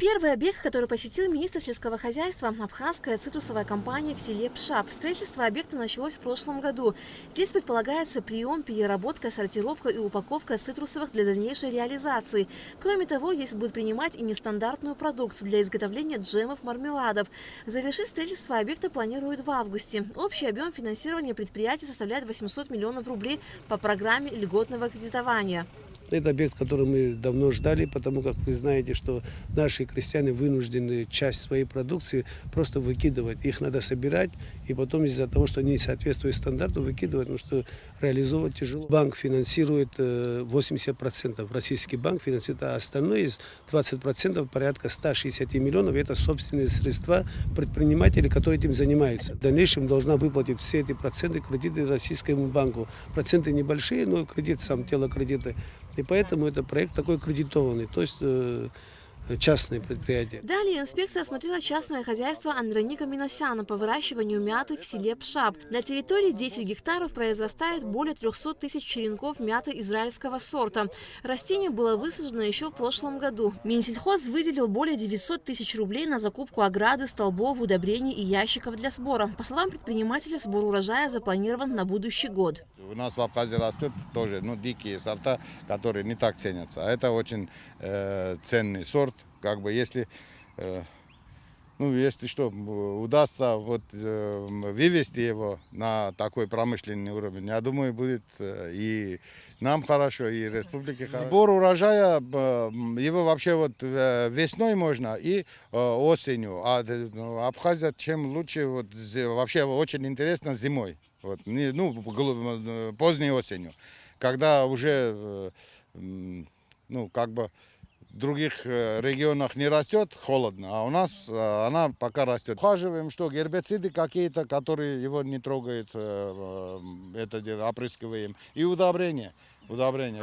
Первый объект, который посетил министр сельского хозяйства, абхазская цитрусовая компания в селе Пшап. Строительство объекта началось в прошлом году. Здесь предполагается прием, переработка, сортировка и упаковка цитрусовых для дальнейшей реализации. Кроме того, здесь будут принимать и нестандартную продукцию для изготовления джемов, мармеладов. Завершить строительство объекта планируют в августе. Общий объем финансирования предприятия составляет 800 миллионов рублей по программе льготного кредитования. Это объект, который мы давно ждали, потому как вы знаете, что наши крестьяне вынуждены часть своей продукции просто выкидывать. Их надо собирать и потом из-за того, что они не соответствуют стандарту, выкидывать, потому что реализовывать тяжело. Банк финансирует 80%, российский банк финансирует, а остальное 20%, порядка 160 миллионов, это собственные средства предпринимателей, которые этим занимаются. В дальнейшем должна выплатить все эти проценты кредиты российскому банку. Проценты небольшие, но кредит, сам тело кредита. И поэтому это проект такой кредитованный, то есть частное предприятие. Далее инспекция осмотрела частное хозяйство Андроника Миносяна по выращиванию мяты в селе Пшап. На территории 10 гектаров произрастает более 300 тысяч черенков мяты израильского сорта. Растение было высажено еще в прошлом году. Минсельхоз выделил более 900 тысяч рублей на закупку ограды, столбов, удобрений и ящиков для сбора. По словам предпринимателя, сбор урожая запланирован на будущий год. У нас в Абхазии растут тоже дикие сорта, которые не так ценятся. А это очень ценный сорт. Как бы если что, удастся вывести его на такой промышленный уровень, я думаю, будет и нам хорошо, и республике хорошо. Сбор урожая, его вообще весной можно и осенью. А Абхазия чем лучше, вообще очень интересно зимой. Поздней осенью, когда уже, в других регионах не растет, холодно, а у нас она пока растет. Ухаживаем, что гербициды какие-то, которые его не трогают, это опрыскиваем, и удобрения.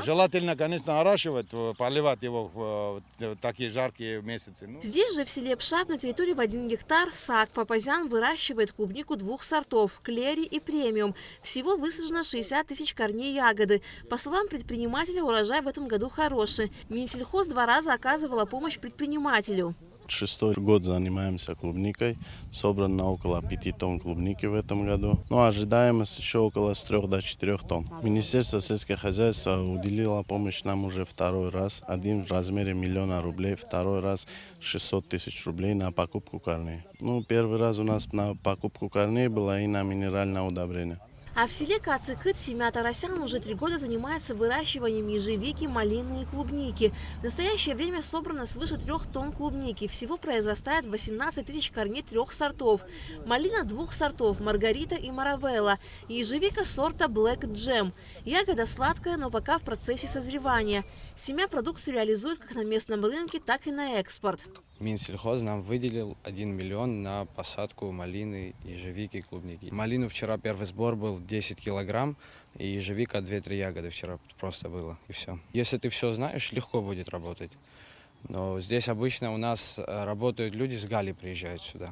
Желательно, конечно, орашивать, поливать его в такие жаркие месяцы. Здесь же, в селе Пшап, на территории в 1 гектар, САК Папазян выращивает клубнику 2 сортов – клери и премиум. Всего высажено 60 тысяч корней ягоды. По словам предпринимателя, урожай в этом году хороший. Минсельхоз 2 раза оказывала помощь предпринимателю. 6-й год занимаемся клубникой. Собрано около 5 тонн клубники в этом году. Ожидаемость еще около с 3 до 4 тонн. Министерство сельского хозяйства уделило помощь нам уже 2-й раз. Один в размере 1 миллиона рублей, 2-й раз 600 тысяч рублей на покупку корней. Первый раз у нас на покупку корней было и на минеральное удобрение. А в селе Кацикыт семья Тарасян уже 3 года занимается выращиванием ежевики, малины и клубники. В настоящее время собрано свыше 3 тонн клубники. Всего произрастает 18 тысяч корней 3 сортов. Малина 2 сортов – Маргарита и Маравелла. Ежевика сорта Black Jam. Ягода сладкая, но пока в процессе созревания. Семья продукцию реализует как на местном рынке, так и на экспорт. Минсельхоз нам выделил 1 миллион на посадку малины, ежевики, клубники. Малину вчера первый сбор был 10 килограмм, и ежевика 2-3 ягоды вчера просто было, и все. Если ты все знаешь, легко будет работать. Но здесь обычно у нас работают люди с Гали, приезжают сюда.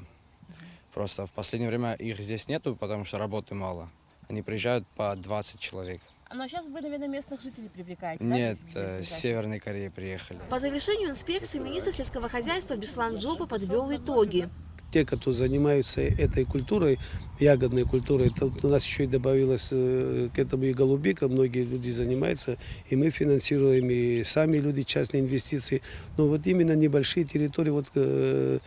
Просто в последнее время их здесь нету, потому что работы мало. Они приезжают по 20 человек. Но сейчас вы, наверное, местных жителей привлекаете, Нет, с Северной Кореи приехали. По завершению инспекции министр сельского хозяйства Беслан Джоба подвел итоги. Те, кто занимаются этой культурой, ягодной культурой, у нас еще и добавилось к этому и голубика, многие люди занимаются, и мы финансируем, и сами люди, частные инвестиции. Но именно небольшие территории,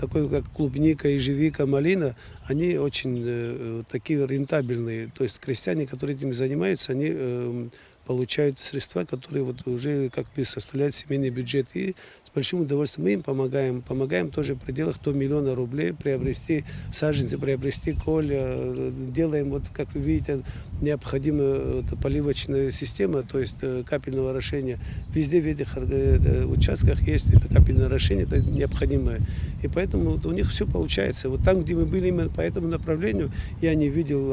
такой как клубника, ежевика, малина, они очень такие рентабельные. То есть крестьяне, которые этим занимаются, они получают средства, которые уже как бы составляют семейный бюджет. И с большим удовольствием мы им помогаем тоже в пределах до 1 миллиона рублей приобрести саженцы, приобрести колья. Делаем, как вы видите, необходимая поливочная система, то есть капельного орошения. Везде в этих участках есть это капельное орошение, это необходимое. И поэтому у них все получается. Там, где мы были именно по этому направлению, я не видел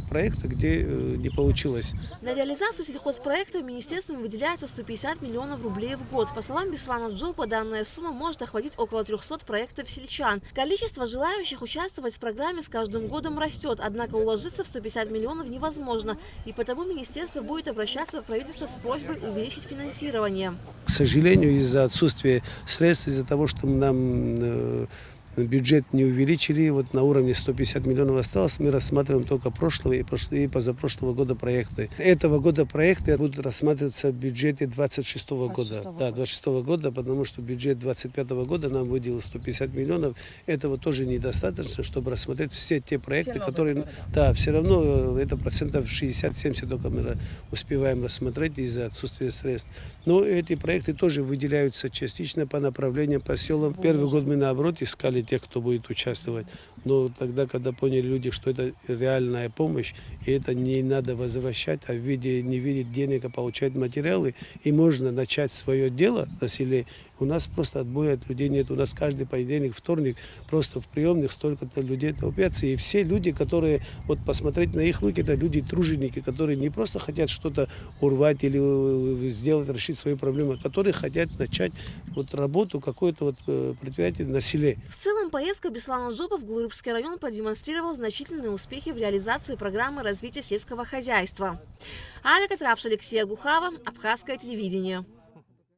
проекта, где не получилось. На реализацию сельхозпроекта министерством выделяется 150 миллионов рублей в год. По словам Беслана Джопа данная сумма может охватить около 300 проектов сельчан. Количество желающих участвовать в программе с каждым годом растет, однако уложиться в 150 миллионов невозможно, и потому министерство будет обращаться в правительство с просьбой увеличить финансирование. К сожалению, из-за отсутствия средств, из-за того, что нам бюджет не увеличили, вот на уровне 150 миллионов осталось, мы рассматриваем только прошлого и позапрошлого года проекты. Этого года проекты будут рассматриваться в бюджете 26 года. Да, 26 года, потому что бюджет 25 года нам выделил 150 миллионов. Этого тоже недостаточно, чтобы рассмотреть все те проекты, которые... Да, все равно это процентов 60-70 только мы успеваем рассмотреть из-за отсутствия средств. Но эти проекты тоже выделяются частично по направлениям, по селам. Первый год мы наоборот искали тех, кто будет участвовать. Но тогда, когда поняли люди, что это реальная помощь, и это не надо возвращать, а не в виде денег, а получать материалы, и можно начать свое дело на селе, у нас просто отбоя от людей нет. У нас каждый понедельник, вторник просто в приемных столько-то людей толпятся. И все люди, которые, вот посмотреть на их руки, это люди-труженики, которые не просто хотят что-то урвать или сделать, решить свои проблемы, а которые хотят начать вот работу, какое-то вот предприятие на селе. В целом, поездка Беслана Джопа в Глурыбский район продемонстрировала значительные успехи в реализации программы развития сельского хозяйства. Аля Катрапш, Алексей Агухава, Абхазское телевидение.